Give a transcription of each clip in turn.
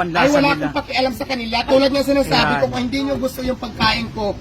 Ay, wala akong pakialam sa kanila. Tulad nga sinasabi ko, kung hindi nyo gusto yung pagkain ko,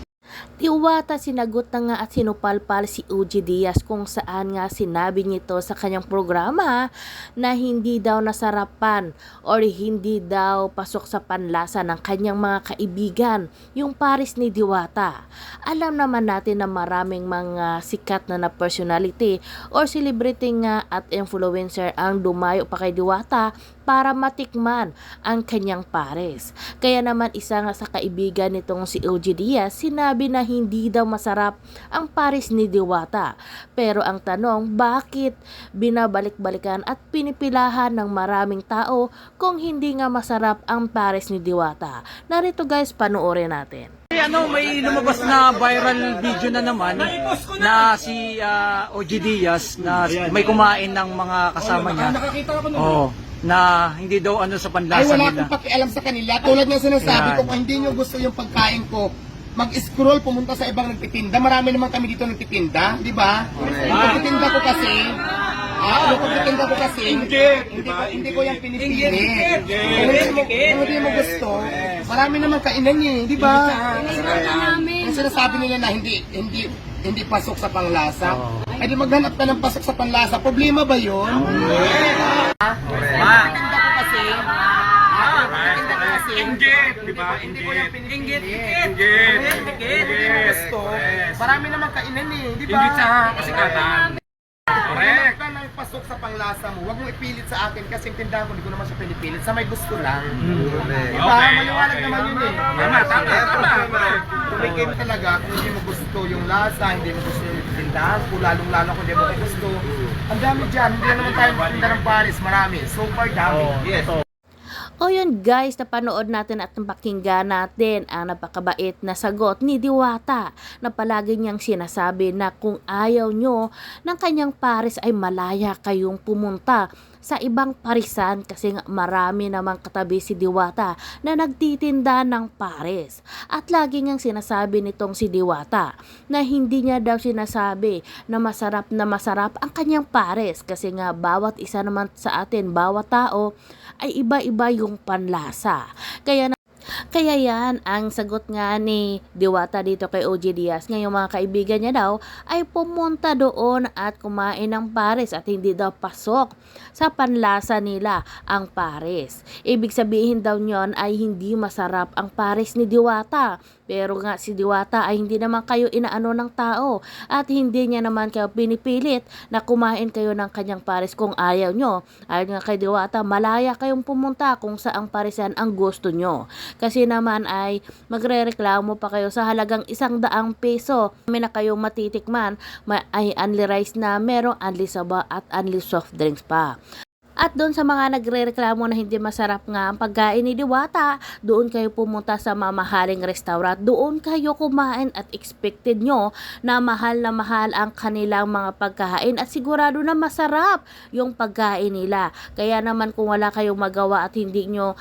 Diwata sinagot na nga at sinupalpal si OG Diaz kung saan nga sinabi nito sa kanyang programa na hindi daw nasarapan or hindi daw pasok sa panlasa ng kanyang mga kaibigan yung pares ni Diwata. Alam naman natin na maraming mga sikat na personality or celebrity nga at influencer ang dumayo pa kay Diwata para matikman ang kanyang pares. Kaya naman isa nga sa kaibigan nitong si OG Diaz sinabi na hindi daw masarap ang pares ni Diwata. Pero ang tanong, bakit binabalik-balikan at pinipilahan ng maraming tao kung hindi nga masarap ang pares ni Diwata? Narito guys, panoorin natin. May lumabas na viral video na naman na si OG Diaz na may kumain ng mga kasama niya. Na hindi daw sa ay panlasa wala nila. akong pakialam sa kanila. Tulad nga sinasabi ko, kung hindi nyo gusto yung pagkain ko, mag-scroll, pumunta sa ibang nagtitinda. Marami naman kami dito nagtitinda, di ba? Yung pagtitinda ko kasi, hindi ko yung pinipili. Kung hindi mo gusto, marami naman kainan niya, di ba? Yung sinasabi nila na hindi pasok sa panglasa. Ay di maghanap ka ng pasok sa panlasa. Problema ba yun? Pagtitinda ko kasi, inggit, di ba? Hindi ko yung pinipili. Hindi mo gusto. Marami naman kainan eh, di ba? Inggit sa kasikatan. Correct. Huwag ka lang pasok sa panglasa mo. Huwag mong ipilit sa akin kasi yung tindahan ko, hindi ko naman siya pinipilit. Sa may gusto lang. Diba? Maliwanag naman yun eh. Tama. Tumikim talaga kung hindi mo gusto yung lasa, hindi mo gusto yung tindahan ko, lalong-lalo kung hindi mo gusto. Ang dami dyan. Hindi na naman tayo magtinda ng Paris. Marami. Super dami. Yes. O yun guys, napanood natin at napakinggan natin ang napakabait na sagot ni Diwata na palagi niyang sinasabi na kung ayaw nyo ng kanyang pares ay malaya kayong pumunta sa ibang parisan kasi nga marami namang katabi si Diwata na nagtitinda ng pares. At lagi niyang sinasabi nitong si Diwata na hindi niya daw sinasabi na masarap ang kanyang pares kasi nga bawat isa naman sa atin, bawat tao ay iba-iba yung panlasa. Kaya yan, ang sagot nga ni Diwata dito kay OG Diaz. Ngayong mga kaibigan niya daw ay pumunta doon at kumain ng pares at hindi daw pasok sa panlasa nila ang pares. Ibig sabihin daw niyon ay hindi masarap ang pares ni Diwata. Pero nga si Diwata ay hindi naman kayo inaano ng tao at hindi niya naman kayo pinipilit na kumain kayo ng kanyang pares kung ayaw nyo. Ayon nga kay Diwata, malaya kayong pumunta kung saang paresan ang gusto nyo. Kasi naman ay magrereklamo pa kayo sa halagang 100 peso. May na kayong matitikman, ay unli rice na merong unli saba at unli soft drinks pa. At doon sa mga nagrereklamo na hindi masarap nga ang pagkain ni Diwata, doon kayo pumunta sa mamahaling restaurant. Doon kayo kumain at expected nyo na mahal ang kanilang mga pagkain at sigurado na masarap yung pagkain nila. Kaya naman kung wala kayong magawa at hindi nyo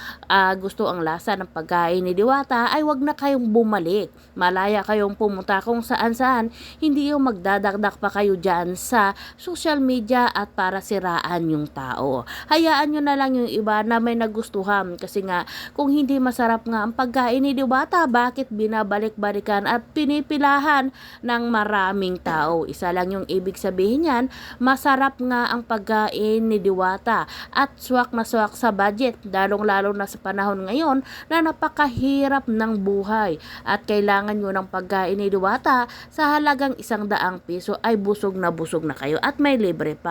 gusto ang lasa ng pagkain ni Diwata, ay wag na kayong bumalik. Malaya kayong pumunta kung saan-saan, hindi yung magdadagdag pa kayo dyan sa social media at para siraan yung tao. Hayaan nyo na lang yung iba na may nagustuhan kasi nga kung hindi masarap nga ang pagkain ni Diwata, bakit binabalik-balikan at pinipilahan ng maraming tao? Isa lang yung ibig sabihin yan, masarap nga ang pagkain ni Diwata at swak na swak sa budget, lalong-lalo na sa panahon ngayon na napakahirap ng buhay at kailangan nyo ng pagkain ni Diwata sa halagang 100 peso ay busog na kayo at may libre pa.